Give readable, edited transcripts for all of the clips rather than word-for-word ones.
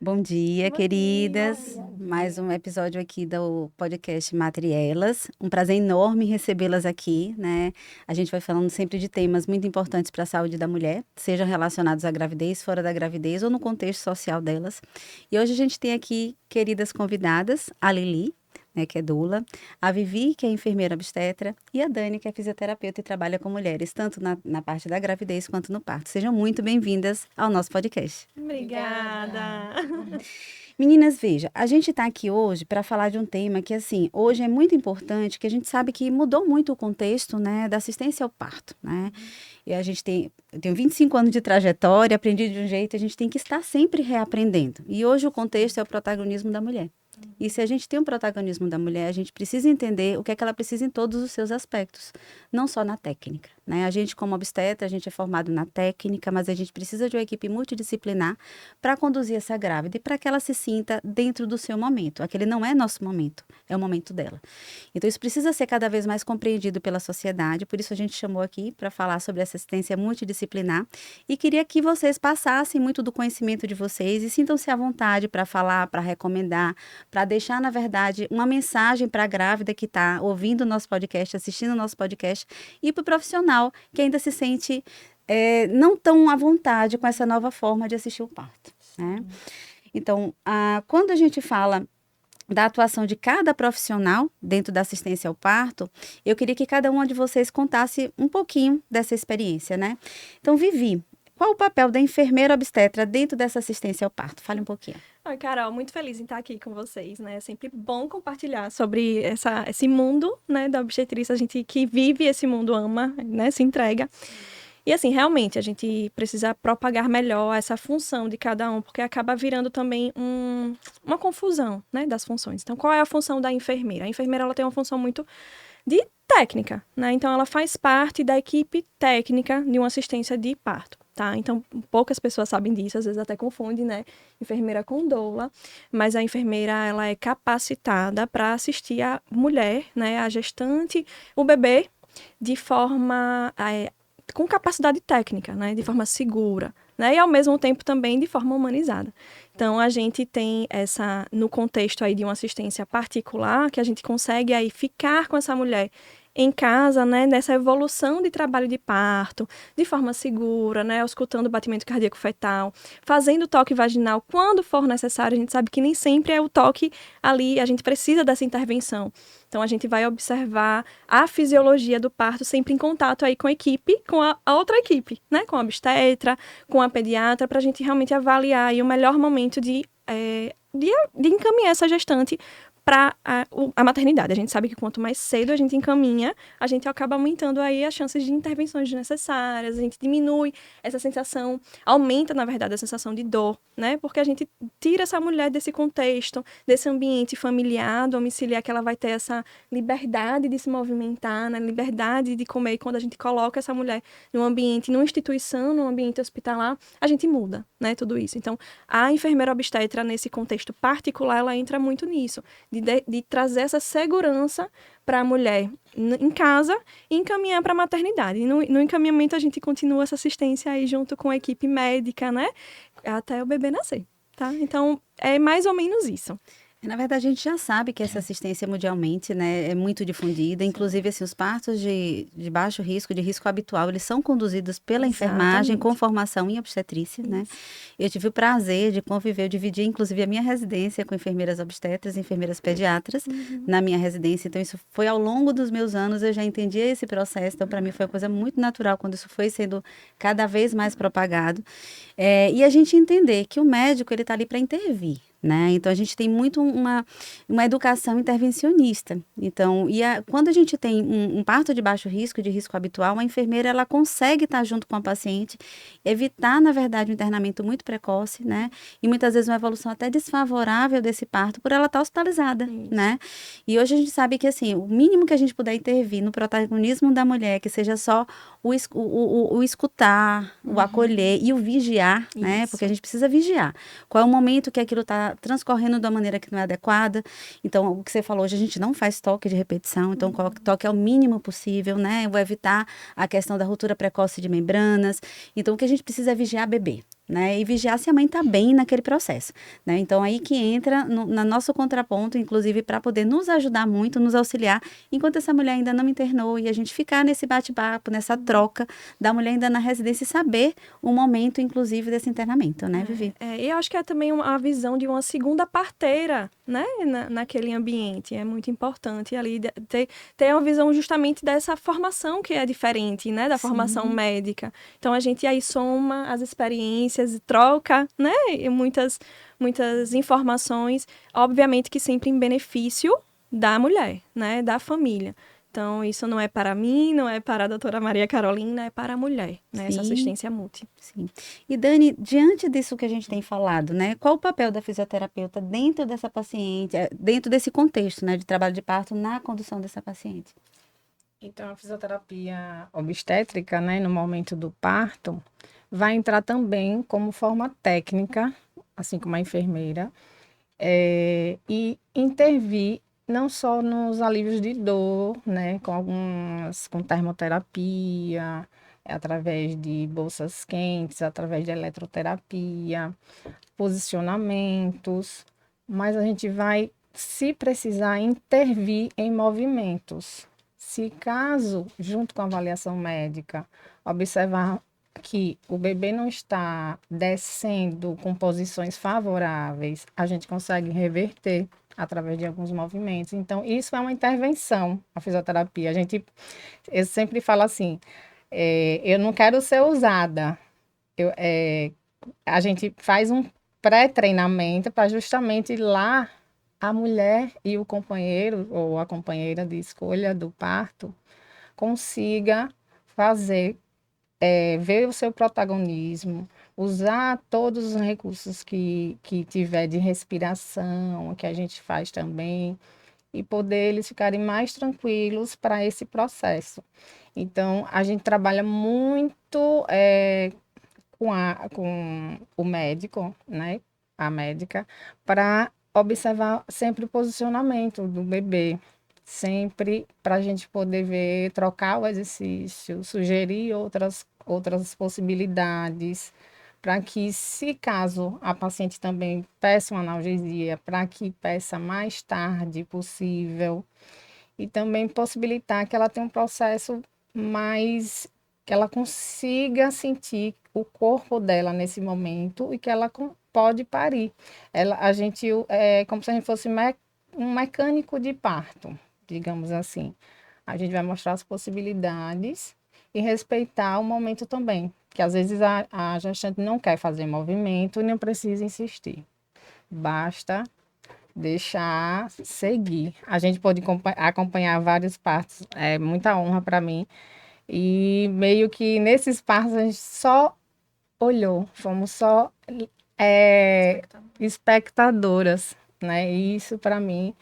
Bom dia, Bom dia. queridas. Mais um episódio aqui do podcast Matrielas. Um prazer enorme recebê-las aqui, né? A gente vai falando sempre de temas muito importantes para a saúde da mulher, sejam relacionados à gravidez, fora da gravidez ou no contexto social delas. E hoje a gente tem aqui queridas convidadas, a Lili, né, que é doula, a Vivi, que é enfermeira obstetra, e a Dani, que é fisioterapeuta e trabalha com mulheres, tanto na parte da gravidez quanto no parto. Sejam muito bem-vindas ao nosso podcast. Obrigada. Meninas, veja, a gente está aqui hoje para falar de um tema que, assim, hoje é muito importante, que a gente sabe que mudou muito o contexto, né, da assistência ao parto, né? E eu tenho 25 anos de trajetória, aprendi de um jeito, a gente tem que estar sempre reaprendendo. E hoje o contexto é o protagonismo da mulher. E se a gente tem um protagonismo da mulher, a gente precisa entender o que é que ela precisa em todos os seus aspectos, não só na técnica, né? A gente, como obstetra, a gente é formado na técnica, mas a gente precisa de uma equipe multidisciplinar para conduzir essa grávida e para que ela se sinta dentro do seu momento. Aquele não é nosso momento, é o momento dela. Então, isso precisa ser cada vez mais compreendido pela sociedade, por isso a gente chamou aqui para falar sobre assistência multidisciplinar e queria que vocês passassem muito do conhecimento de vocês e sintam-se à vontade para falar, para recomendar, para deixar, na verdade, uma mensagem para a grávida que está ouvindo o nosso podcast, assistindo o nosso podcast, e para o profissional que ainda se sente não tão à vontade com essa nova forma de assistir o parto, né? Então, quando a gente fala da atuação de cada profissional dentro da assistência ao parto, eu queria que cada uma de vocês contasse um pouquinho dessa experiência, né? Então, Vivi, qual o papel da enfermeira obstetra dentro dessa assistência ao parto? Fale um pouquinho. Oi, Carol, muito feliz em estar aqui com vocês, né? É sempre bom compartilhar sobre esse mundo, né, da obstetrícia. A gente que vive esse mundo ama, né, se entrega. E assim, realmente, a gente precisa propagar melhor essa função de cada um, porque acaba virando também uma confusão, né, das funções. Então, qual é a função da enfermeira? A enfermeira, ela tem uma função muito de técnica, né? Então, ela faz parte da equipe técnica de uma assistência de parto, tá? Então, poucas pessoas sabem disso, às vezes até confundem, né? Enfermeira com doula, mas a enfermeira, ela é capacitada para assistir a mulher, né? A gestante, o bebê, de forma com capacidade técnica, né? De forma segura, né? E ao mesmo tempo também de forma humanizada. Então, a gente tem no contexto aí de uma assistência particular, que a gente consegue aí ficar com essa mulher em casa, né, nessa evolução de trabalho de parto, de forma segura, né, escutando o batimento cardíaco fetal, fazendo toque vaginal quando for necessário. A gente sabe que nem sempre é o toque ali, a gente precisa dessa intervenção. Então, a gente vai observar a fisiologia do parto sempre em contato aí com a equipe, com a outra equipe, né, com a obstetra, com a pediatra, para a gente realmente avaliar aí o melhor momento de encaminhar essa gestante para a maternidade. A gente sabe que quanto mais cedo a gente encaminha, a gente acaba aumentando aí as chances de intervenções desnecessárias, a gente diminui essa sensação, aumenta, na verdade, a sensação de dor, né? Porque a gente tira essa mulher desse contexto, desse ambiente familiar, domiciliar, que ela vai ter essa liberdade de se movimentar, né? Liberdade de comer. E quando a gente coloca essa mulher num ambiente, numa instituição, num ambiente hospitalar, a gente muda, né? Tudo isso. Então, a enfermeira obstetra, nesse contexto particular, ela entra muito nisso, de trazer essa segurança para a mulher em casa e encaminhar para a maternidade. E no encaminhamento, a gente continua essa assistência aí junto com a equipe médica, né? Até o bebê nascer, tá? Então, é mais ou menos isso. Na verdade, a gente já sabe que essa assistência mundialmente, né, é muito difundida. Inclusive, assim, os partos de baixo risco, de risco habitual, eles são conduzidos pela enfermagem com formação em obstetrícia, né? Eu tive o prazer de conviver, eu dividi, inclusive, a minha residência com enfermeiras obstetras, enfermeiras pediatras, na minha residência. Então, isso foi ao longo dos meus anos, eu já entendia esse processo. Então, para mim, foi uma coisa muito natural quando isso foi sendo cada vez mais propagado. E a gente entender que o médico, ele está ali para intervir, né? Então, a gente tem muito uma educação intervencionista. Então, quando a gente tem um parto de baixo risco, de risco habitual, a enfermeira, ela consegue estar junto com a paciente, evitar, na verdade, um internamento muito precoce, né? E muitas vezes uma evolução até desfavorável desse parto por ela estar hospitalizada, né? E hoje a gente sabe que, assim, o mínimo que a gente puder intervir no protagonismo da mulher, que seja só o escutar, o acolher e o vigiar, né? Porque a gente precisa vigiar. Qual é o momento que aquilo está transcorrendo de uma maneira que não é adequada? Então, o que você falou, hoje a gente não faz toque de repetição, então o toque é o mínimo possível, né? Eu vou evitar a questão da ruptura precoce de membranas. Então, o que a gente precisa é vigiar bebê. né? E vigiar se a mãe está bem naquele processo, né? Então, aí que entra no nosso contraponto, inclusive, para poder nos ajudar muito, nos auxiliar, enquanto essa mulher ainda não internou, e a gente ficar nesse bate-papo, nessa troca da mulher ainda na residência e saber o momento, inclusive, desse internamento, né, Vivi? E eu acho que é também a visão de uma segunda parteira, né, naquele ambiente. É muito importante ali ter uma visão justamente dessa formação que é diferente, né, da formação médica. Então, a gente aí soma as experiências, troca, né, e muitas informações, obviamente que sempre em benefício da mulher, né, da família. Então, isso não é para mim, não é para a doutora Maria Carolina, é para a mulher, né? Essa assistência mútua. Sim. E Dani, diante disso que a gente tem falado, né? Qual o papel da fisioterapeuta dentro dessa paciente, dentro desse contexto, né, de trabalho de parto na condução dessa paciente? Então, a fisioterapia obstétrica, né, no momento do parto, vai entrar também como forma técnica, assim como a enfermeira, e intervir não só nos alívios de dor, né, com termoterapia, através de bolsas quentes, através de eletroterapia, posicionamentos, mas a gente vai, se precisar, intervir em movimentos. Se caso, junto com a avaliação médica, observar que o bebê não está descendo com posições favoráveis, a gente consegue reverter através de alguns movimentos. Então, isso é uma intervenção, a fisioterapia. Eu sempre falo assim, eu não quero ser usada. A gente faz um pré-treinamento para justamente lá a mulher e o companheiro ou a companheira de escolha do parto consiga fazer, ver o seu protagonismo, usar todos os recursos que tiver de respiração, que a gente faz também, e poder eles ficarem mais tranquilos para esse processo. Então, a gente trabalha muito com o médico, né? A médica, para observar sempre o posicionamento do bebê, sempre para a gente poder ver, trocar o exercício, sugerir outras possibilidades, para que, se caso a paciente também peça uma analgesia, para que peça mais tarde possível, e também possibilitar que ela tenha um processo mais, que ela consiga sentir o corpo dela nesse momento e que ela pode parir. A gente é como se a gente fosse um mecânico de parto, digamos assim. A gente vai mostrar as possibilidades e respeitar o momento também, que às vezes a gestante não quer fazer movimento e não precisa insistir. Basta deixar seguir. A gente pode acompanhar vários partos, é muita honra para mim. E meio que nesses partos a gente só olhou, fomos só espectadoras, né? E isso para mim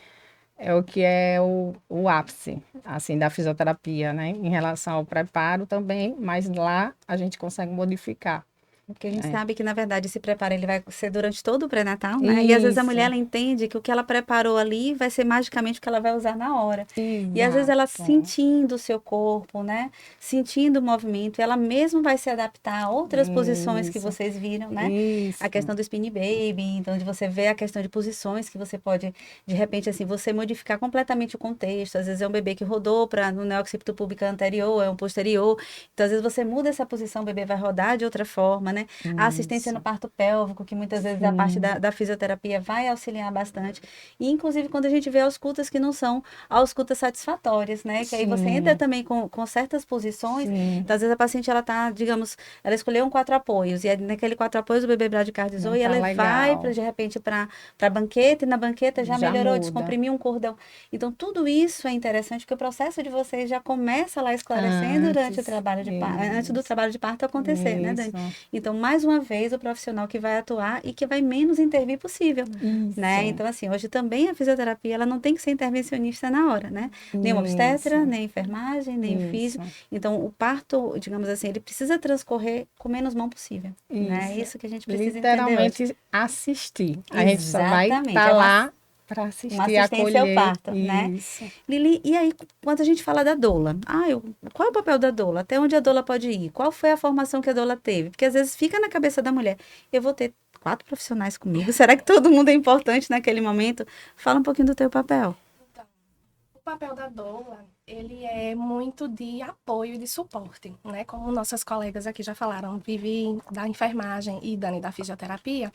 é o que é o ápice, assim, da fisioterapia, né? Em relação ao preparo também, mas lá a gente consegue modificar. Porque a gente sabe que, na verdade, esse preparo ele vai ser durante todo o pré-natal, né? E às vezes a mulher ela entende que o que ela preparou ali vai ser magicamente o que ela vai usar na hora. Exato. E às vezes ela sentindo o seu corpo, né? Sentindo o movimento, ela mesmo vai se adaptar a outras posições que vocês viram, né? Isso. A questão do spin baby, então de você ver a questão de posições que você pode, de repente, assim, você modificar completamente o contexto. Às vezes é um bebê que rodou para no neoccipito púbico anterior, é um posterior. Então, às vezes você muda essa posição, o bebê vai rodar de outra forma, né? A assistência no parto pélvico, que muitas vezes a parte da fisioterapia vai auxiliar bastante. E, inclusive, quando a gente vê auscultas que não são auscultas satisfatórias, né? Que aí você entra também com certas posições. Então, às vezes a paciente, ela tá, digamos, ela escolheu um 4 apoios. E aí, naquele 4 apoios, o bebê bradicardizou e ela vai, de repente, para a banqueta. E na banqueta já melhorou, muda. descomprimiu um cordão. Então, tudo isso é interessante, porque o processo de vocês já começa lá esclarecendo durante o trabalho de parto, antes do trabalho de parto acontecer, né, Dani? Então, mais uma vez, o profissional que vai atuar e que vai menos intervir possível, né? Então, assim, hoje também a fisioterapia, ela não tem que ser intervencionista na hora, né? Nem o obstetra, nem a enfermagem, nem o físico. Então, o parto, digamos assim, ele precisa transcorrer com menos mão possível, né? É isso que a gente precisa literalmente entender hoje. assistir. A gente só vai estar lá Para assistir, uma assistência acolher. ao parto, né? Isso. Lili, e aí, quando a gente fala da doula, qual é o papel da doula? Até onde a doula pode ir? Qual foi a formação que a doula teve? Porque às vezes fica na cabeça da mulher, eu vou ter 4 profissionais comigo, será que todo mundo é importante naquele momento? Fala um pouquinho do teu papel. Então, o papel da doula, ele é muito de apoio e de suporte, né? Como nossas colegas aqui já falaram, Vivi da enfermagem e Dani da fisioterapia,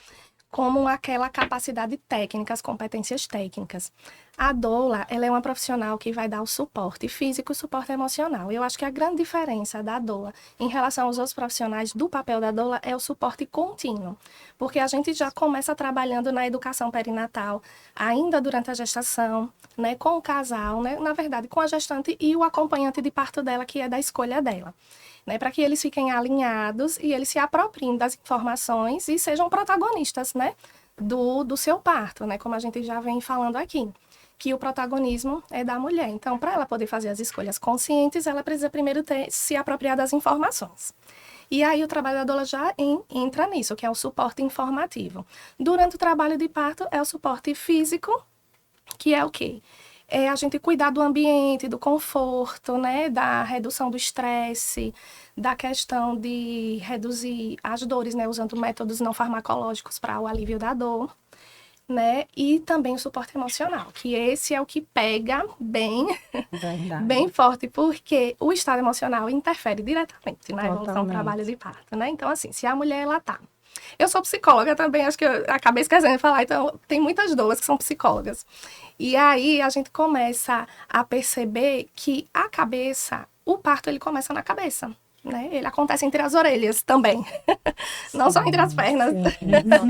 como aquela capacidade técnica, as competências técnicas. A doula, ela é uma profissional que vai dar o suporte físico e o suporte emocional. Eu acho que a grande diferença da doula em relação aos outros profissionais do papel da doula é o suporte contínuo, porque a gente já começa trabalhando na educação perinatal, ainda durante a gestação, né, com o casal, né, na verdade, com a gestante e o acompanhante de parto dela, que é da escolha dela. Né, para que eles fiquem alinhados e eles se apropriem das informações e sejam protagonistas, né, do seu parto, né, como a gente já vem falando aqui, que o protagonismo é da mulher. Então, para ela poder fazer as escolhas conscientes, ela precisa primeiro se apropriar das informações. E aí o trabalho da doula já entra nisso, que é o suporte informativo. Durante o trabalho de parto é o suporte físico, que é o quê? É a gente cuidar do ambiente, do conforto, né, da redução do estresse, da questão de reduzir as dores, né, usando métodos não farmacológicos para o alívio da dor, né, e também o suporte emocional, que esse é o que pega bem, bem forte, porque o estado emocional interfere diretamente na evolução do trabalho de parto, né, então assim, se a mulher, ela tá... Eu sou psicóloga também, acho que eu acabei esquecendo de falar, então tem muitas doulas que são psicólogas. E aí a gente começa a perceber que a cabeça, o parto ele começa na cabeça, né? Ele acontece entre as orelhas também, não só entre as pernas.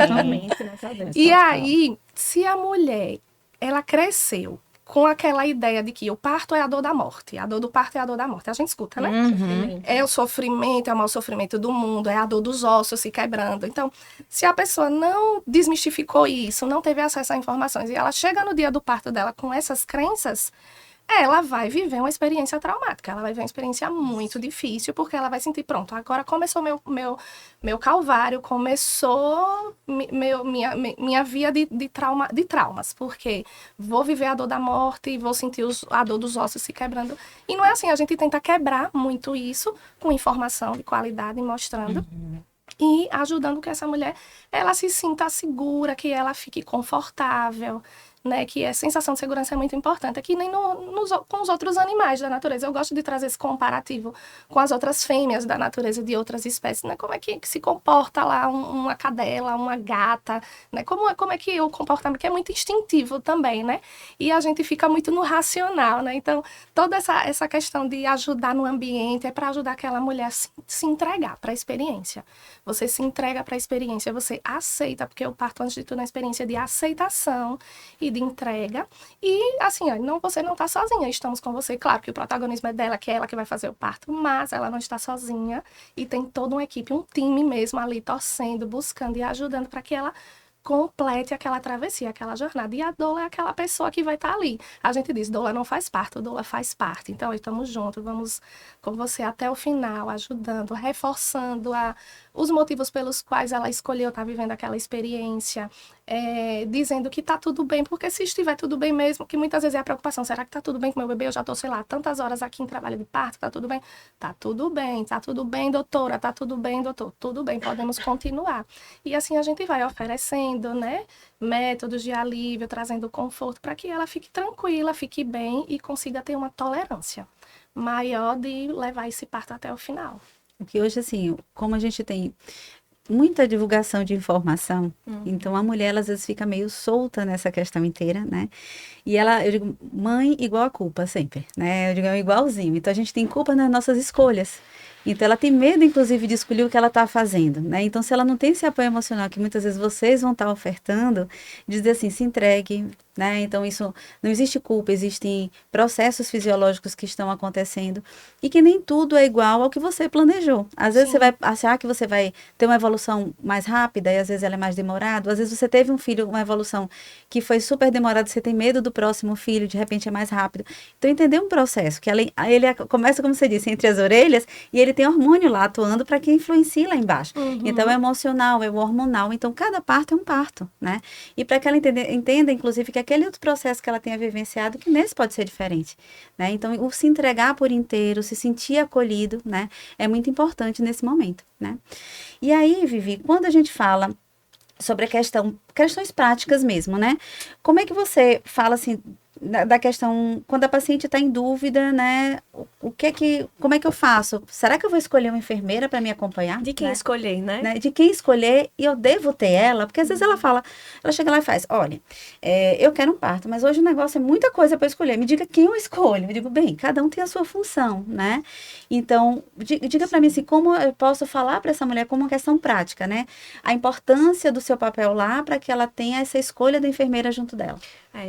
Totalmente, né? E aí, se a mulher, ela cresceu com aquela ideia de que o parto é a dor da morte, a dor do parto é a dor da morte. A gente escuta, né? Uhum. É o sofrimento, é o maior sofrimento do mundo, é a dor dos ossos se quebrando. Então, se a pessoa não desmistificou isso, não teve acesso a informações, e ela chega no dia do parto dela com essas crenças, ela vai viver uma experiência traumática, ela vai viver uma experiência muito difícil, porque ela vai sentir, pronto, agora começou meu calvário, começou minha via de traumas, porque vou viver a dor da morte, vou sentir a dor dos ossos se quebrando. E não é assim, a gente tenta quebrar muito isso com informação de qualidade, mostrando. E ajudando que essa mulher, ela se sinta segura, que ela fique confortável, né, que a sensação de segurança é muito importante, que nem com os outros animais da natureza. Eu gosto de trazer esse comparativo com as outras fêmeas da natureza de outras espécies, né, como é que se comporta lá uma cadela, uma gata, né, como é que o comportamento, que é muito instintivo também, né, e a gente fica muito no racional, né, então toda essa questão de ajudar no ambiente é para ajudar aquela mulher a se entregar para a experiência. Você se entrega para a experiência, você aceita, porque o parto, antes de tudo, é uma experiência de aceitação e de entrega. E, assim, você não está sozinha, estamos com você. Claro que o protagonismo é dela, que é ela que vai fazer o parto, mas ela não está sozinha e tem toda uma equipe, um time mesmo ali, torcendo, buscando e ajudando para que ela complete aquela travessia, aquela jornada. E a doula é aquela pessoa que vai estar ali. A gente diz, doula não faz parte, doula faz parte. Então, estamos juntos, vamos com você até o final, ajudando, reforçando os motivos pelos quais ela escolheu estar vivendo aquela experiência, dizendo que está tudo bem, porque se estiver tudo bem mesmo, que muitas vezes é a preocupação, será que está tudo bem com meu bebê? Eu já estou, sei lá, tantas horas aqui em trabalho de parto, está tudo bem? Está tudo bem, doutora, está tudo bem, doutor, tudo bem, podemos continuar. E assim a gente vai oferecendo, né, métodos de alívio, trazendo conforto para que ela fique tranquila, fique bem e consiga ter uma tolerância maior de levar esse parto até o final. Porque hoje, assim, como a gente tem muita divulgação de informação, então a mulher, ela, às vezes, fica meio solta nessa questão inteira, né? E ela, eu digo, mãe igual a culpa sempre, né? Eu digo, é igualzinho. Então a gente tem culpa nas nossas escolhas. Então ela tem medo, inclusive, de escolher o que ela está fazendo, né? Então, se ela não tem esse apoio emocional que muitas vezes vocês vão estar ofertando, dizer assim, se entregue, né? Então, isso não existe culpa, existem processos fisiológicos que estão acontecendo e que nem tudo é igual ao que você planejou. Às vezes você vai achar que você vai ter uma evolução mais rápida e às vezes ela é mais demorada. Às vezes você teve um filho, uma evolução que foi super demorada, você tem medo do próximo filho, de repente é mais rápido. Então, entender um processo que ele começa, como você disse, entre as orelhas e ele tem hormônio lá atuando para que influencie lá embaixo. Então, é emocional, é o hormonal. Então, cada parto é um parto, né? E para que ela entenda, inclusive, que aquele outro processo que ela tenha vivenciado, que nesse pode ser diferente, né? Então, o se entregar por inteiro, se sentir acolhido, né? É muito importante nesse momento, né? E aí, Vivi, quando a gente fala sobre a questões práticas mesmo, né? Como é que você fala, assim, da questão, quando a paciente está em dúvida, né? Como é que eu faço? Será que eu vou escolher uma enfermeira para me acompanhar? De quem né? escolher, né? De quem escolher, e eu devo ter ela, porque às vezes ela chega lá e faz, olha, eu quero um parto, mas hoje o negócio é muita coisa para escolher, me diga quem eu escolho. Eu digo, bem, cada um tem a sua função, né? Então, diga para mim assim, como eu posso falar para essa mulher como uma questão prática, né? A importância do seu papel lá para que ela tenha essa escolha da enfermeira junto dela.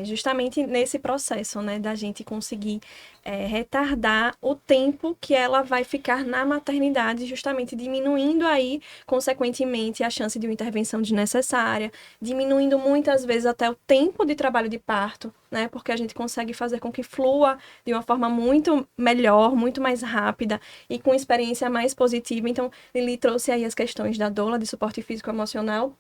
Justamente nesse processo, né, da gente conseguir retardar o tempo que ela vai ficar na maternidade, justamente diminuindo aí, consequentemente, a chance de uma intervenção desnecessária, diminuindo muitas vezes até o tempo de trabalho de parto, né, porque a gente consegue fazer com que flua de uma forma muito melhor, muito mais rápida e com experiência mais positiva. Então, Lili trouxe aí as questões da doula, de suporte físico-emocional,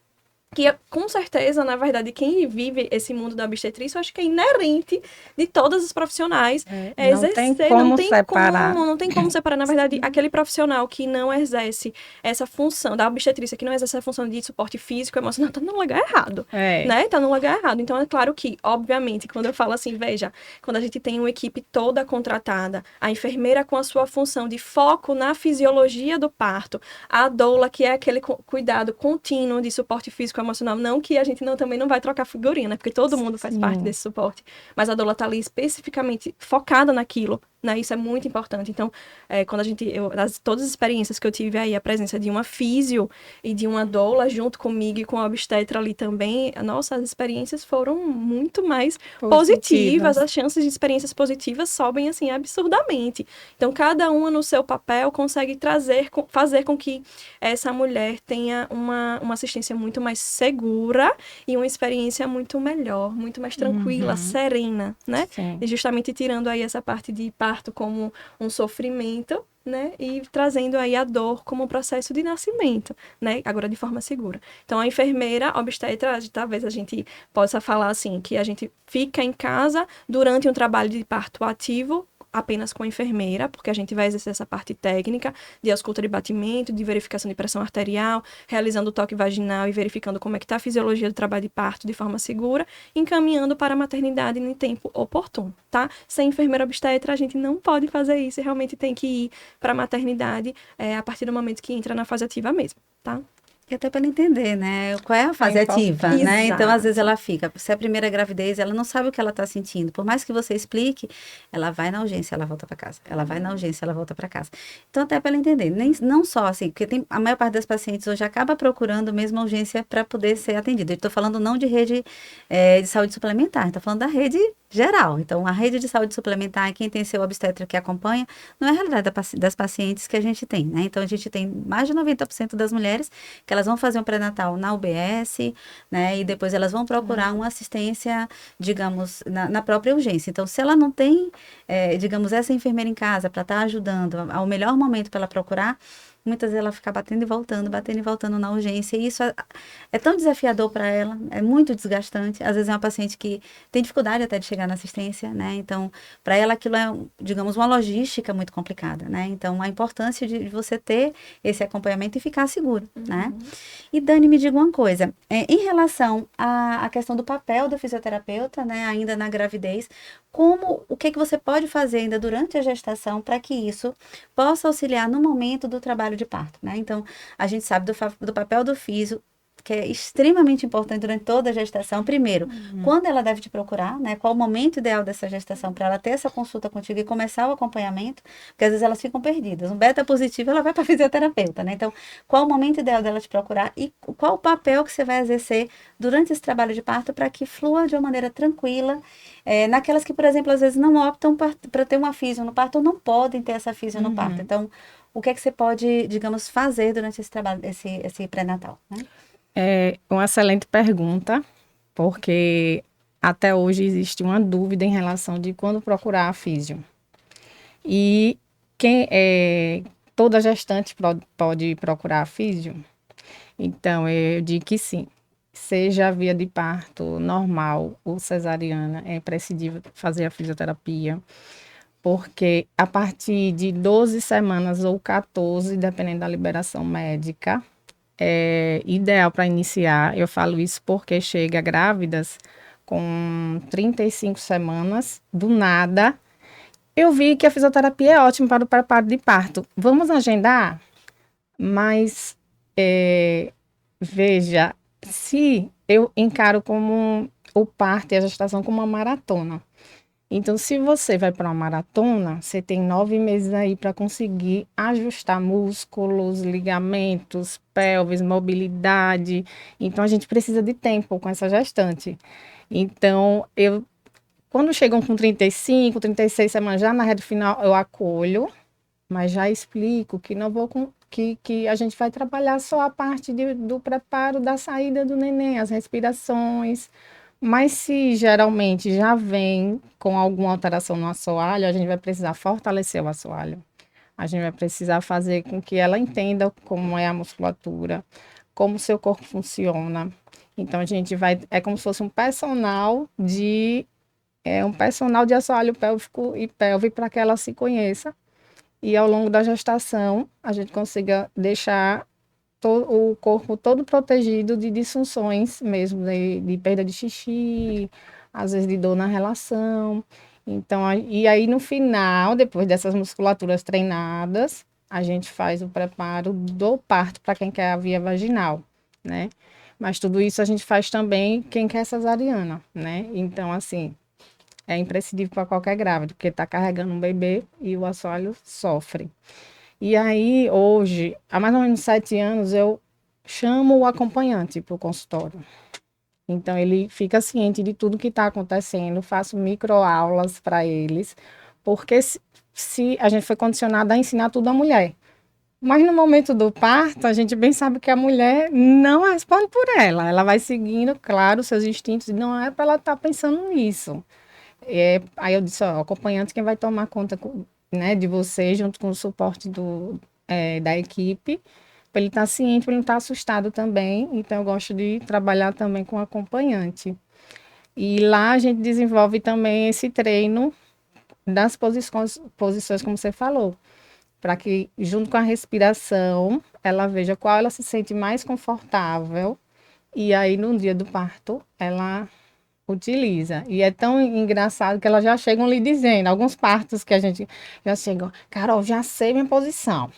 que com certeza, na verdade, quem vive esse mundo da obstetrícia, eu acho que é inerente de todos os profissionais exercer, não tem como separar, na verdade, aquele profissional que não exerce essa função da obstetrícia, que não exerce essa função de suporte físico, emocional, tá no lugar errado, né? Tá no lugar errado. Então, é claro que, obviamente, quando eu falo assim, veja, quando a gente tem uma equipe toda contratada, a enfermeira com a sua função de foco na fisiologia do parto, a doula, que é aquele cuidado contínuo de suporte físico emocional, não que a gente também não vai trocar figurinha, né? Porque todo mundo faz parte desse suporte. Mas a doula tá ali especificamente focada naquilo, né? Isso é muito importante. Então, quando todas as experiências que eu tive aí, a presença de uma físio e de uma doula junto comigo e com a obstetra ali também, as experiências foram muito mais positivas. As chances de experiências positivas sobem, assim, absurdamente. Então, cada uma no seu papel consegue fazer com que essa mulher tenha uma assistência muito mais segura e uma experiência muito melhor, muito mais tranquila, serena, né? Sim. E justamente tirando aí essa parte de parto como um sofrimento, né? E trazendo aí a dor como um processo de nascimento, né? Agora de forma segura. Então, a enfermeira, a obstetra, talvez a gente possa falar assim, que a gente fica em casa durante um trabalho de parto ativo, apenas com a enfermeira, porque a gente vai exercer essa parte técnica de ausculta de batimento, de verificação de pressão arterial, realizando o toque vaginal e verificando como é que está a fisiologia do trabalho de parto de forma segura, encaminhando para a maternidade em tempo oportuno, tá? Sem enfermeira obstetra, a gente não pode fazer isso e realmente tem que ir para a maternidade a partir do momento que entra na fase ativa mesmo, tá? E até para ela entender, né? Qual é a fase ativa, né? Então, às vezes ela fica, se é a primeira gravidez, ela não sabe o que ela está sentindo. Por mais que você explique, ela vai na urgência, ela volta para casa. Ela vai na urgência, ela volta para casa. Então, até para ela entender, não só assim, porque a maior parte das pacientes hoje acaba procurando mesmo a urgência para poder ser atendida. Eu estou falando não de rede de saúde suplementar, estou falando da rede geral. Então, a rede de saúde suplementar, quem tem seu obstetra que acompanha, não é a realidade das pacientes que a gente tem, né? Então, a gente tem mais de 90% das mulheres que elas vão fazer um pré-natal na UBS, né? E depois elas vão procurar uma assistência, digamos, na própria urgência. Então, se ela não tem, digamos, essa enfermeira em casa para estar ajudando ao melhor momento para ela procurar, muitas vezes ela fica batendo e voltando na urgência. E isso é tão desafiador para ela, é muito desgastante. Às vezes é uma paciente que tem dificuldade até de chegar na assistência, né? Então, para ela aquilo é, digamos, uma logística muito complicada, né? Então, a importância de você ter esse acompanhamento e ficar seguro, né? E Dani, me diga uma coisa, em relação à questão do papel do fisioterapeuta, né? Ainda na gravidez, o que você pode fazer ainda durante a gestação para que isso possa auxiliar no momento do trabalho de parto, né? Então, a gente sabe do papel do fisio, que é extremamente importante durante toda a gestação. Primeiro, quando ela deve te procurar, né? Qual o momento ideal dessa gestação para ela ter essa consulta contigo e começar o acompanhamento, porque às vezes elas ficam perdidas. Um beta positivo, ela vai para fisioterapeuta, né? Então, qual o momento ideal dela te procurar e qual o papel que você vai exercer durante esse trabalho de parto para que flua de uma maneira tranquila, naquelas que, por exemplo, às vezes não optam para ter uma fisio no parto ou não podem ter essa fisio no parto. Então, o que é que você pode, digamos, fazer durante esse trabalho, esse pré-natal, né? É uma excelente pergunta, porque até hoje existe uma dúvida em relação de quando procurar a físio. E toda gestante pode procurar a físio? Então, eu digo que sim. seja a via de parto normal ou cesariana, é imprescindível fazer a fisioterapia, porque a partir de 12 semanas ou 14, dependendo da liberação médica, é ideal para iniciar. Eu falo isso porque chega grávidas com 35 semanas, do nada. Eu vi que a fisioterapia é ótima para o preparo de parto. Vamos agendar? Mas, veja, se eu encaro como o parto e a gestação como uma maratona. Então, se você vai para uma maratona, você tem 9 meses aí para conseguir ajustar músculos, ligamentos, pelvis, mobilidade. Então, a gente precisa de tempo com essa gestante. Então, quando chegam com 35, 36 semanas, já na reta final, eu acolho, mas já explico que não vou que a gente vai trabalhar só a parte do preparo da saída do neném, as respirações. Mas se geralmente já vem com alguma alteração no assoalho, a gente vai precisar fortalecer o assoalho. A gente vai precisar fazer com que ela entenda como é a musculatura, como o seu corpo funciona. Então a gente é como se fosse um personal de assoalho pélvico e pelve para que ela se conheça. E ao longo da gestação, a gente consiga deixar o corpo todo protegido de disfunções mesmo, de perda de xixi, às vezes de dor na relação. Então, e aí no final, depois dessas musculaturas treinadas, a gente faz o preparo do parto para quem quer a via vaginal, né? Mas tudo isso a gente faz também quem quer cesariana, né? Então, assim, é imprescindível para qualquer grávida, porque está carregando um bebê e o assoalho sofre. E aí, hoje, há mais ou menos 7 anos, eu chamo o acompanhante para o consultório. Então, ele fica ciente de tudo que está acontecendo, faço microaulas para eles, porque se a gente foi condicionado a ensinar tudo à mulher. Mas no momento do parto, a gente bem sabe que a mulher não responde por ela. Ela vai seguindo, claro, seus instintos, e não é para ela estar pensando nisso. Aí eu disse, ó, o acompanhante quem vai tomar conta, né, de você, junto com o suporte da equipe, para ele estar ciente, para ele não estar assustado também. Então, eu gosto de trabalhar também com acompanhante. E lá a gente desenvolve também esse treino das posições como você falou, para que, junto com a respiração, ela veja qual ela se sente mais confortável. E aí, no dia do parto, ela utiliza. E é tão engraçado que elas já chegam lhe dizendo, alguns partos que a gente já chegam, Carol, já sei minha posição.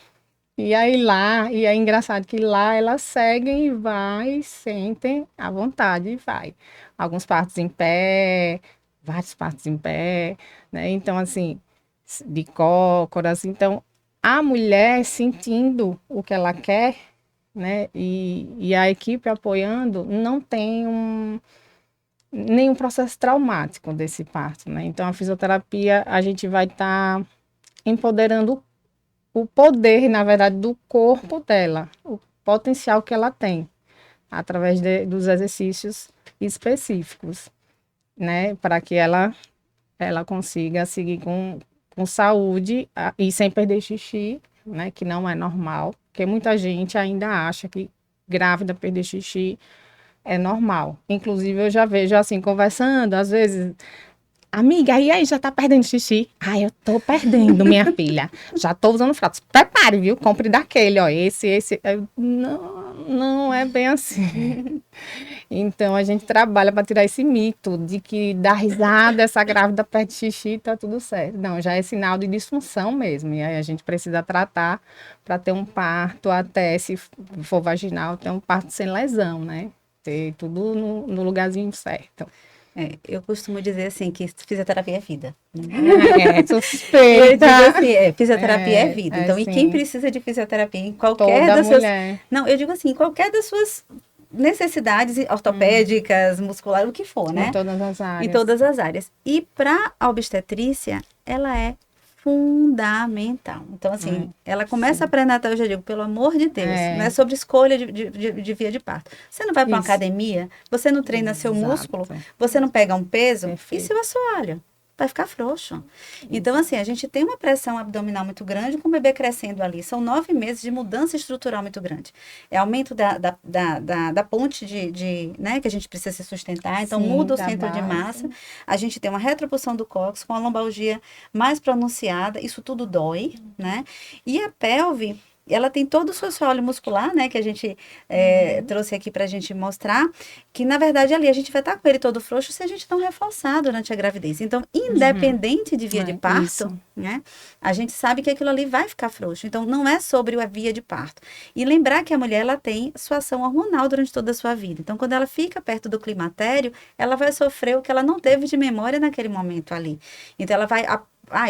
E é engraçado que lá elas seguem e vai, sentem à vontade e vai. Alguns partos em pé, vários partos em pé, né? Então, assim, de cócoras. Então, a mulher sentindo o que ela quer, né? E a equipe apoiando, não tem nenhum processo traumático desse parto, né? Então, a fisioterapia, a gente vai estar empoderando o poder, na verdade, do corpo dela, o potencial que ela tem, através dos exercícios específicos, né? Para que ela consiga seguir com saúde e sem perder xixi, né? Que não é normal, porque muita gente ainda acha que grávida perder xixi é normal. Inclusive, eu já vejo assim, conversando, às vezes, amiga, e aí, já tá perdendo xixi? Ai, eu tô perdendo, minha filha. Já tô usando fralda. Prepare, viu? Compre daquele, ó, esse. Não é bem assim. Então, a gente trabalha para tirar esse mito de que dá risada, essa grávida perde xixi, tá tudo certo. Não, já é sinal de disfunção mesmo. E aí a gente precisa tratar para ter um parto, até se for vaginal, ter um parto sem lesão, né? Ter tudo no lugarzinho certo. Eu costumo dizer assim, que fisioterapia é vida. Suspeita. Eu digo assim, fisioterapia é vida. Então, e sim. quem precisa de fisioterapia em qualquer Toda das suas... mulher. Não, eu digo assim, qualquer das suas necessidades ortopédicas, musculares, o que for, né? Em todas as áreas. Em todas as áreas. E para a obstetrícia, ela é fundamental. Então, assim, ela começa a pré-natal, eu já digo, pelo amor de Deus, não é sobre escolha de via de parto. Você não vai para uma academia, você não treina seu músculo, você não pega um peso, Perfeito. e seu assoalho? vai ficar frouxo. Então, assim, a gente tem uma pressão abdominal muito grande com o bebê crescendo ali. São 9 meses de mudança estrutural muito grande. É aumento da ponte né, que a gente precisa se sustentar. Então, Sim, muda o da centro de base. massa. A gente tem uma retropulsão do cóccix com a lombalgia mais pronunciada. Isso tudo dói, né? E a pelve, ela tem todo o seu assoalho muscular, né? Que a gente trouxe aqui pra gente mostrar. Que, na verdade, ali a gente vai estar com ele todo frouxo se a gente não reforçar durante a gravidez. Então, independente de via de parto, Isso. né? A gente sabe que aquilo ali vai ficar frouxo. Então, não é sobre a via de parto. E lembrar que a mulher, ela tem sua ação hormonal durante toda a sua vida. Então, quando ela fica perto do climatério, ela vai sofrer o que ela não teve de memória naquele momento ali. Então, ela vai...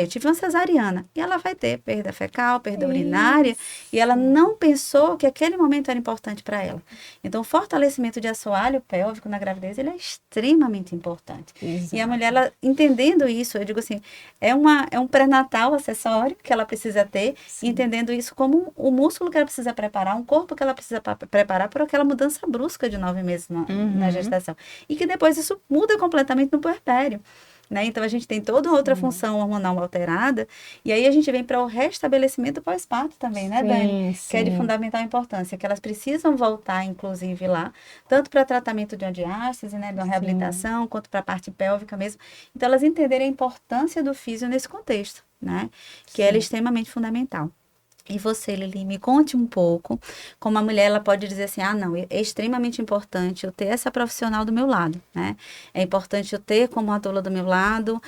eu tive uma cesariana. E ela vai ter perda fecal, perda urinária. E ela não pensou que aquele momento era importante para ela. Então, o fortalecimento de assoalho pélvico na gravidez, ele é extremamente importante. Exato. E a mulher, ela, entendendo isso, eu digo assim, é um pré-natal acessório que ela precisa ter, entendendo isso como o músculo que ela precisa preparar, um corpo que ela precisa preparar para aquela mudança brusca de 9 meses na gestação. E que depois isso muda completamente no puerpério. Né? Então, a gente tem toda outra função hormonal alterada, e aí a gente vem para o restabelecimento pós-parto também, né, Dani? Que é de fundamental importância, que elas precisam voltar, inclusive, lá, tanto para tratamento de uma diástase, né, de uma reabilitação, quanto para a parte pélvica mesmo. Então, elas entenderem a importância do físio nesse contexto, né? Que ela é extremamente fundamental. E você, Lili, me conte um pouco como a mulher ela pode dizer assim, não, é extremamente importante eu ter essa profissional do meu lado, né? É importante eu ter como a doula do meu lado,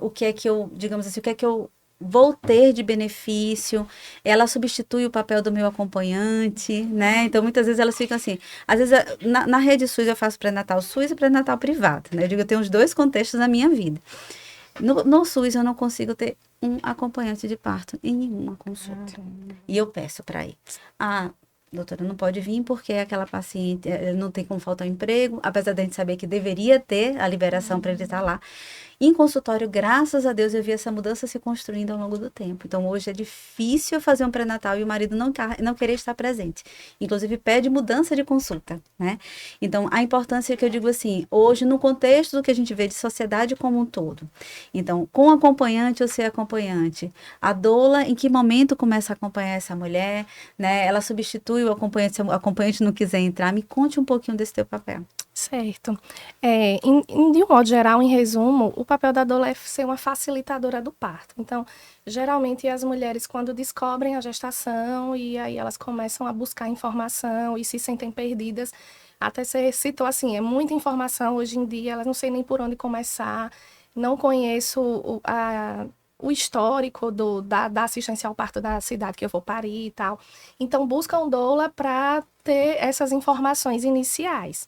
o que é que eu, digamos assim, o que é que eu vou ter de benefício, ela substitui o papel do meu acompanhante, né? Então, muitas vezes elas ficam assim, às vezes na rede SUS eu faço pré-natal SUS e pré-natal privado, né? Eu digo, eu tenho os dois contextos na minha vida. No SUS eu não consigo ter um acompanhante de parto em nenhuma consulta. E eu peço para ir. Doutora, não pode vir porque aquela paciente não tem como faltar um emprego, apesar de a gente saber que deveria ter a liberação para ele estar lá. Em consultório, graças a Deus, eu vi essa mudança se construindo ao longo do tempo. Então, hoje é difícil fazer um pré-natal e o marido não querer estar presente. Inclusive, pede mudança de consulta, né? Então, a importância que eu digo assim, hoje, no contexto do que a gente vê de sociedade como um todo. Então, com acompanhante ou sem acompanhante, a doula, em que momento começa a acompanhar essa mulher, né? Ela substitui o acompanhante, se o acompanhante não quiser entrar. Me conte um pouquinho desse teu papel. Certo. De um modo geral, em resumo, o papel da doula é ser uma facilitadora do parto. Então, geralmente as mulheres, quando descobrem a gestação e aí elas começam a buscar informação e se sentem perdidas, até você citou assim, é muita informação hoje em dia, elas não sei nem por onde começar, não conheço o histórico da assistência ao parto da cidade que eu vou parir e tal. Então, buscam doula para ter essas informações iniciais.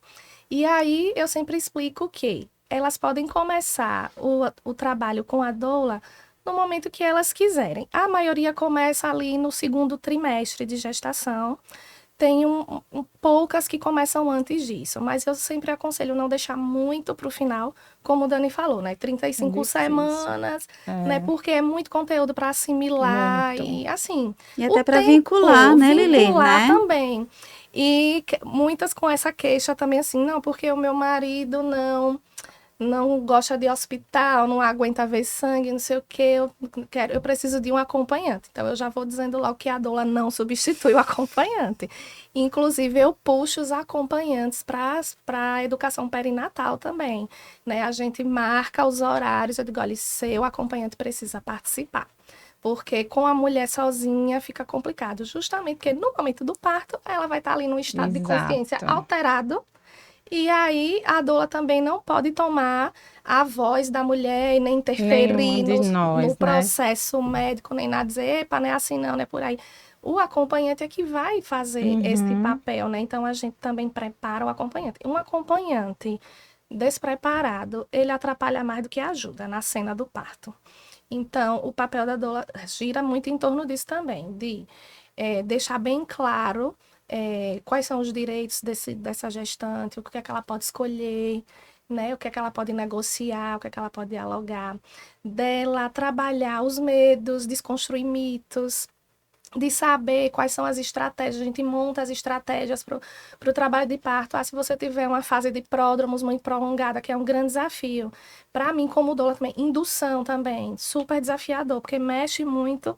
E aí, eu sempre explico que elas podem começar o trabalho com a doula no momento que elas quiserem. A maioria começa ali no 2º trimestre de gestação. Tem poucas que começam antes disso, mas eu sempre aconselho não deixar muito para o final, como o Dani falou, né? 35 semanas, né? Porque é muito conteúdo para assimilar e assim. E até para vincular, né, Lili? Vincular né? também. E muitas com essa queixa também assim, não, porque o meu marido não gosta de hospital, não aguenta ver sangue, não sei o que, eu preciso de um acompanhante. Então, eu já vou dizendo logo que a doula não substitui o acompanhante. Inclusive, eu puxo os acompanhantes para a educação perinatal também, né? A gente marca os horários, eu digo, olha, seu acompanhante precisa participar. Porque com a mulher sozinha fica complicado, justamente porque no momento do parto, ela vai estar ali num estado de consciência alterado. E aí, a doula também não pode tomar a voz da mulher e nem interferir no processo médico, nem nada, dizer, epa, não é assim não é por aí. O acompanhante é que vai fazer esse papel, né? Então, a gente também prepara o acompanhante. Um acompanhante despreparado, ele atrapalha mais do que ajuda na cena do parto. Então, o papel da doula gira muito em torno disso também, de deixar bem claro quais são os direitos dessa gestante, o que é que ela pode escolher, né? O que é que ela pode negociar, o que é que ela pode dialogar, dela trabalhar os medos, desconstruir mitos, de saber quais são as estratégias, a gente monta as estratégias para o trabalho de parto. Se você tiver uma fase de pródromos muito prolongada, que é um grande desafio. Para mim, como doula também, indução também, super desafiador, porque mexe muito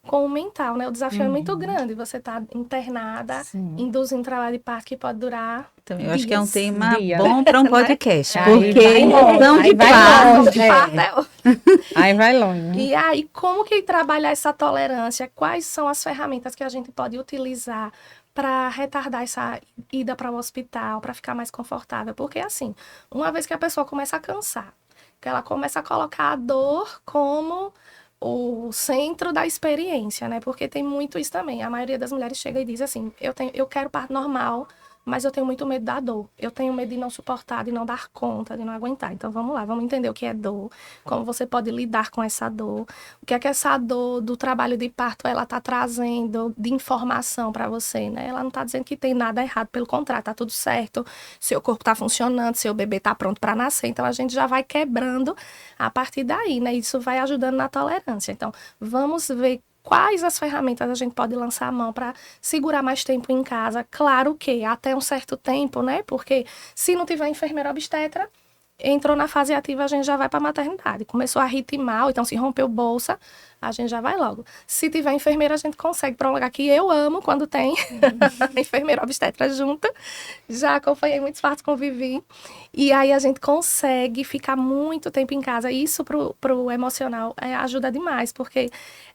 com o mental, né? O desafio é muito grande, você tá internada, Sim. induzindo trabalho de parto que pode durar Então, eu acho que é um dias. tema Dias. bom para um podcast, Aí porque vai longe, indução de aí vai parto. longe. De parto é Aí vai longe. E aí, como que trabalhar essa tolerância? Quais são as ferramentas que a gente pode utilizar para retardar essa ida para o hospital, para ficar mais confortável? Porque, assim, uma vez que a pessoa começa a cansar, que ela começa a colocar a dor como o centro da experiência, né? Porque tem muito isso também. A maioria das mulheres chega e diz assim: eu quero parto normal, mas eu tenho muito medo da dor. Eu tenho medo de não suportar, de não dar conta, de não aguentar. Então vamos lá, vamos entender o que é dor, como você pode lidar com essa dor, o que é que essa dor do trabalho de parto ela tá trazendo de informação para você, né? Ela não tá dizendo que tem nada errado, pelo contrário, tá tudo certo, seu corpo tá funcionando, seu bebê tá pronto para nascer. Então a gente já vai quebrando a partir daí, né? Isso vai ajudando na tolerância. Então, vamos ver quais as ferramentas a gente pode lançar a mão para segurar mais tempo em casa. Claro que até um certo tempo, né? Porque se não tiver enfermeira obstetra, entrou na fase ativa, a gente já vai para a maternidade. Começou a ritmar, então se rompeu bolsa, a gente já vai logo. Se tiver enfermeira, a gente consegue prolongar, que eu amo quando tem enfermeira obstetra junto. Já acompanhei muitos partos, convivi. E aí a gente consegue ficar muito tempo em casa. Isso pro emocional ajuda demais, porque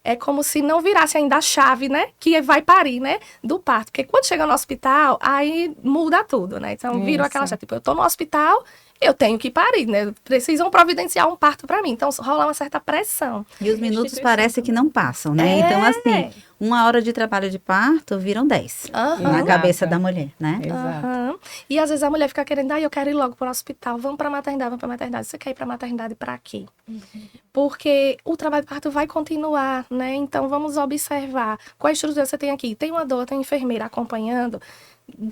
é como se não virasse ainda a chave, né? Que vai parir, né? Do parto. Porque quando chega no hospital, aí muda tudo, né? Então virou aquela chave. Tipo, eu tô no hospital, eu tenho que parir, né? Precisam providenciar um parto para mim. Então rola uma certa pressão. E os minutos parece que não passam, né? Então, assim, 1 hora de trabalho de parto viram 10 na Exato. cabeça da mulher, né? Exato. Aham. E às vezes a mulher fica querendo, eu quero ir logo para o hospital, vamos para a maternidade, vamos para a maternidade. Você quer ir para a maternidade para quê? Porque o trabalho de parto vai continuar, né? Então vamos observar quais estruturas você tem aqui. Tem uma dor, tem enfermeira acompanhando,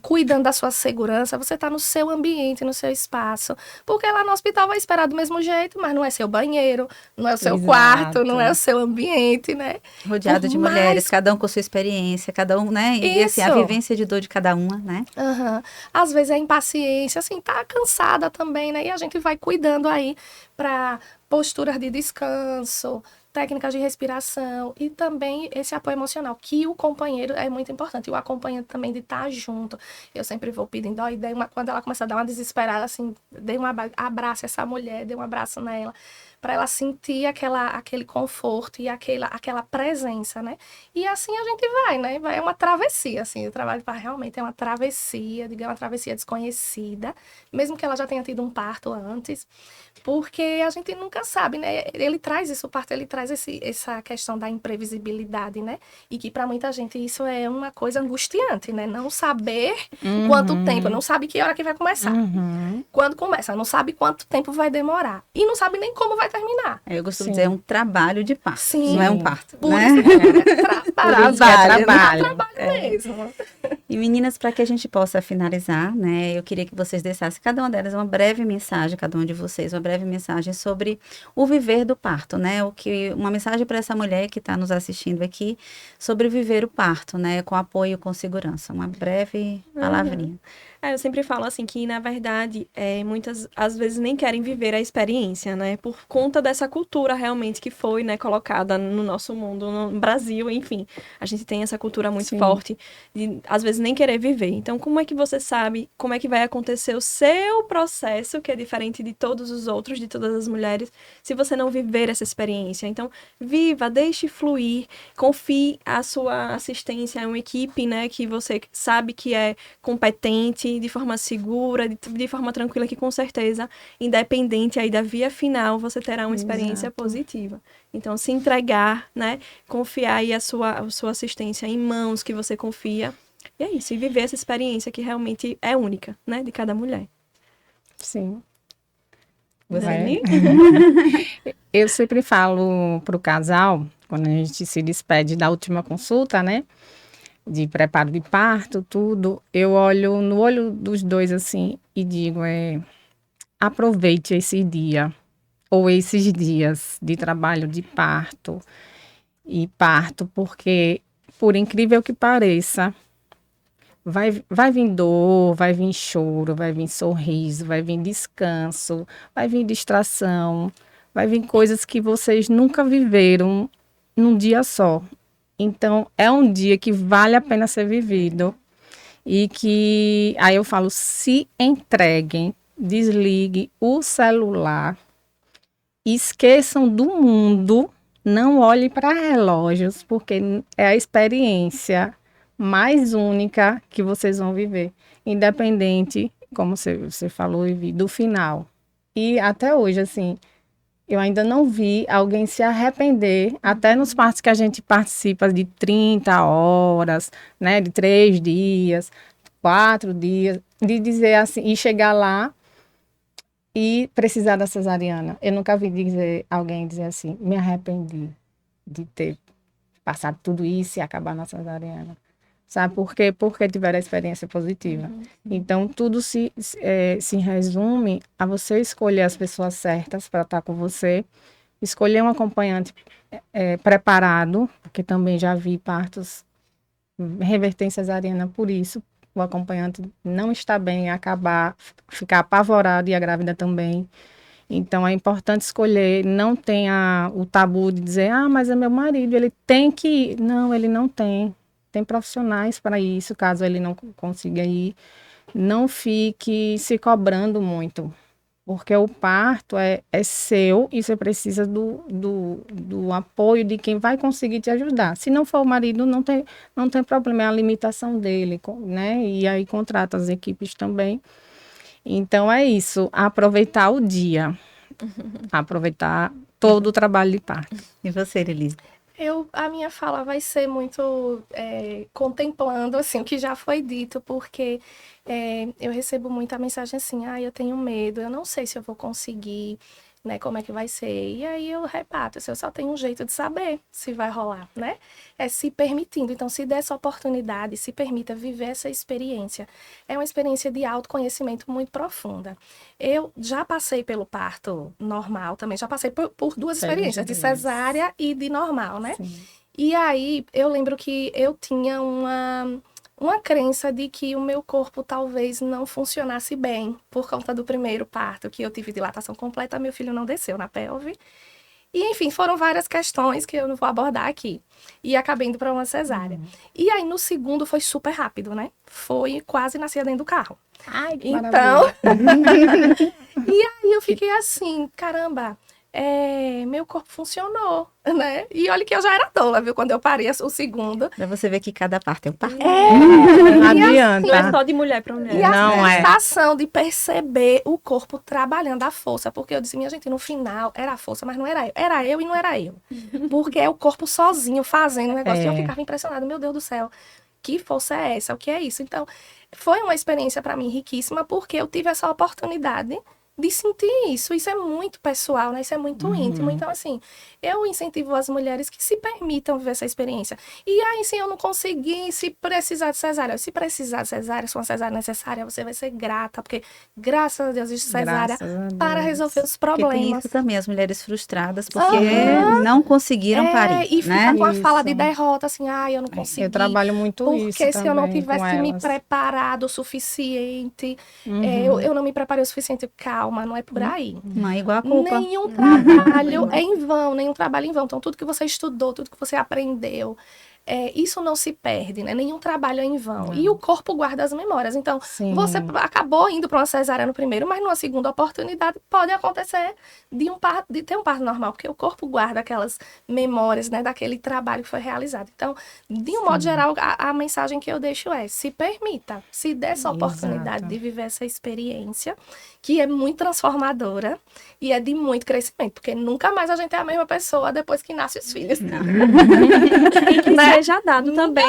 cuidando da sua segurança, você está no seu ambiente, no seu espaço. Porque lá no hospital vai esperar do mesmo jeito, mas não é seu banheiro, não é o seu Exato. quarto, não é o seu ambiente, né? Rodeado de mais- mulheres, cada um com sua experiência, cada um, né? E assim, a Isso. vivência de dor de cada uma, né? Aham. Às vezes é impaciência, assim, tá cansada também, né? E a gente vai cuidando aí para posturas de descanso, técnicas de respiração e também esse apoio emocional, que o companheiro é muito importante. E o acompanhante também de estar junto. Eu sempre vou pedindo, ó, quando ela começa a dar uma desesperada, assim, dê um abraço essa mulher, dê um abraço nela, para ela sentir aquele conforto e aquela presença, né? E assim a gente vai, né? É uma travessia, assim, o trabalho de parto realmente é uma travessia, digamos, uma travessia desconhecida, mesmo que ela já tenha tido um parto antes, porque a gente nunca sabe, né? Ele traz isso, o parto, ele traz essa questão da imprevisibilidade, né? E que para muita gente isso é uma coisa angustiante, né? Não saber quanto tempo, não sabe que hora que vai começar. Quando começa, não sabe quanto tempo vai demorar. E não sabe nem como vai terminar. Eu costumo Sim. dizer, é um trabalho de parto, Sim. não é um parto, Por né? isso que é trabalho. Trabalho. Mesmo. E meninas, para que a gente possa finalizar, né, eu queria que vocês deixassem cada uma delas uma breve mensagem, cada uma de vocês, uma breve mensagem sobre o viver do parto, né, uma mensagem para essa mulher que está nos assistindo aqui sobre viver o parto, né, com apoio, com segurança, uma breve palavrinha. Eu sempre falo assim que, na verdade, muitas, às vezes, nem querem viver a experiência, né? Por conta dessa cultura, realmente, que foi, né, colocada no nosso mundo, no Brasil, enfim. A gente tem essa cultura muito Sim. forte de, às vezes, nem querer viver. Então, como é que você sabe como é que vai acontecer o seu processo, que é diferente de todos os outros, de todas as mulheres, se você não viver essa experiência? Então, viva, deixe fluir, confie a sua assistência a uma equipe, né, que você sabe que é competente, de forma segura, de forma tranquila, que com certeza, independente aí da via final, você terá uma experiência positiva. Então, se entregar, né, confiar aí a sua assistência em mãos que você confia, e é isso, e viver essa experiência que realmente é única, né, de cada mulher. Sim. Dani? Eu sempre falo pro casal, quando a gente se despede da última consulta, né? De preparo de parto, tudo, eu olho no olho dos dois assim e digo, aproveite esse dia ou esses dias de trabalho de parto e parto, porque por incrível que pareça, vai vir dor, vai vir choro, vai vir sorriso, vai vir descanso, vai vir distração, vai vir coisas que vocês nunca viveram num dia só. Então, é um dia que vale a pena ser vivido e que, aí eu falo, se entreguem, desligue o celular, esqueçam do mundo, não olhem para relógios, porque é a experiência mais única que vocês vão viver, independente, como você falou, Ivi, do final. E até hoje, assim, eu ainda não vi alguém se arrepender, até nos partos que a gente participa de 30 horas, né, de 3 dias, 4 dias, de dizer assim, e chegar lá e precisar da cesariana. Eu nunca vi alguém dizer assim, me arrependi de ter passado tudo isso e acabar na cesariana. Sabe por quê? Porque tiveram a experiência positiva. Então, tudo se resume a você escolher as pessoas certas para estar com você, escolher um acompanhante preparado, porque também já vi partos reverter em cesariana por isso. O acompanhante não está bem, ficar apavorado e a grávida também. Então, é importante escolher, não tenha o tabu de dizer, mas é meu marido, ele tem que ir. Não, ele não tem. Tem profissionais para isso, caso ele não consiga ir. Não fique se cobrando muito, porque o parto é seu e você precisa do apoio de quem vai conseguir te ajudar. Se não for o marido, não tem problema, é a limitação dele, né? E aí contrata as equipes também. Então é isso, aproveitar o dia, aproveitar todo o trabalho de parto. E você, Elise? A minha fala vai ser muito contemplando assim, o que já foi dito, porque eu recebo muita mensagem assim, eu tenho medo, eu não sei se eu vou conseguir, né, como é que vai ser. E aí eu rebato, assim, eu só tenho um jeito de saber se vai rolar, né? É se permitindo. Então, se der essa oportunidade, se permita viver essa experiência. É uma experiência de autoconhecimento muito profunda. Eu já passei pelo parto normal também, já passei por duas experiências, de cesárea e de normal, né? Sim. E aí, eu lembro que eu tinha uma crença de que o meu corpo talvez não funcionasse bem por conta do primeiro parto, que eu tive dilatação completa, meu filho não desceu na pelve. E, enfim, foram várias questões que eu não vou abordar aqui. E acabei indo para uma cesárea. E aí, no segundo, foi super rápido, né? Foi quase nascia dentro do carro. Ai, que então... E aí, eu fiquei assim, caramba... meu corpo funcionou, né? E olha que eu já era tola, viu? Quando eu parei o segundo. Pra você ver que cada parto é um parto. Não adianta. Não é só de mulher para mulher. E a sensação de perceber o corpo trabalhando a força. Porque eu disse, minha gente, no final era a força, mas não era eu. Era eu e não era eu. Porque é o corpo sozinho fazendo o negócio. E eu ficava impressionada. Meu Deus do céu, que força é essa? O que é isso? Então, foi uma experiência para mim riquíssima, porque eu tive essa oportunidade de sentir isso. Isso é muito pessoal, né? Isso é muito íntimo. Então, assim, eu incentivo as mulheres que se permitam viver essa experiência. E aí, se eu não conseguir, se precisar de cesárea, se precisar de cesárea, se uma cesárea necessária, você vai ser grata, porque, graças a Deus, existe cesárea para resolver os problemas. Porque tem isso também, as mulheres frustradas, porque não conseguiram parir, e né? fica com a fala de derrota, assim, eu não consegui. Eu trabalho muito isso porque se eu não tivesse me elas. preparado o suficiente, eu não me preparei o suficiente, calma, não é por aí. Não é igual a culpa. Nenhum trabalho é em vão, nenhum trabalho em vão. Então, tudo que você estudou, tudo que você aprendeu, isso não se perde, né? Nenhum trabalho é em vão. E o corpo guarda as memórias. Então, você acabou indo para uma cesárea no primeiro, mas numa segunda oportunidade pode acontecer de ter um parto normal, porque o corpo guarda aquelas memórias, né, daquele trabalho que foi realizado. Então, de um modo geral, a mensagem que eu deixo é: se permita, se dê essa oportunidade de viver essa experiência, que é muito transformadora e é de muito crescimento, porque nunca mais a gente é a mesma pessoa depois que nasce os filhos. E que seja dado também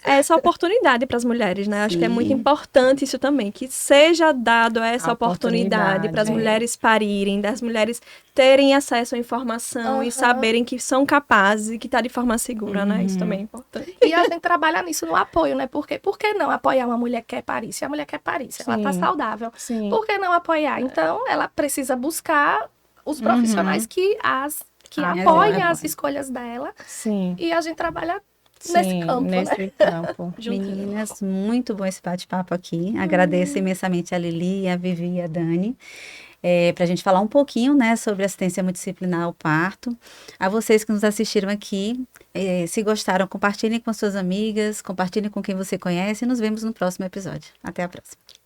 essa oportunidade para as mulheres, né? Acho que é muito importante isso também, que seja dado essa oportunidade para as mulheres parirem, das mulheres terem acesso à informação e saberem que são capazes e que está de forma segura, né? Isso também é importante. E a gente trabalha nisso no apoio, né? Porque por que não apoiar uma mulher que quer parir? Se a mulher quer parir, se ela está saudável, por que não apoiar? Então, ela precisa buscar os profissionais que apoiem as escolhas dela. Sim. E a gente trabalha nesse Sim, campo, né? nesse campo. Meninas, muito bom esse bate-papo aqui. Agradeço imensamente a Lili, a Vivi e a Dani. Para a gente falar um pouquinho, né, sobre assistência multidisciplinar ao parto. A vocês que nos assistiram aqui, se gostaram, compartilhem com suas amigas, compartilhem com quem você conhece e nos vemos no próximo episódio. Até a próxima.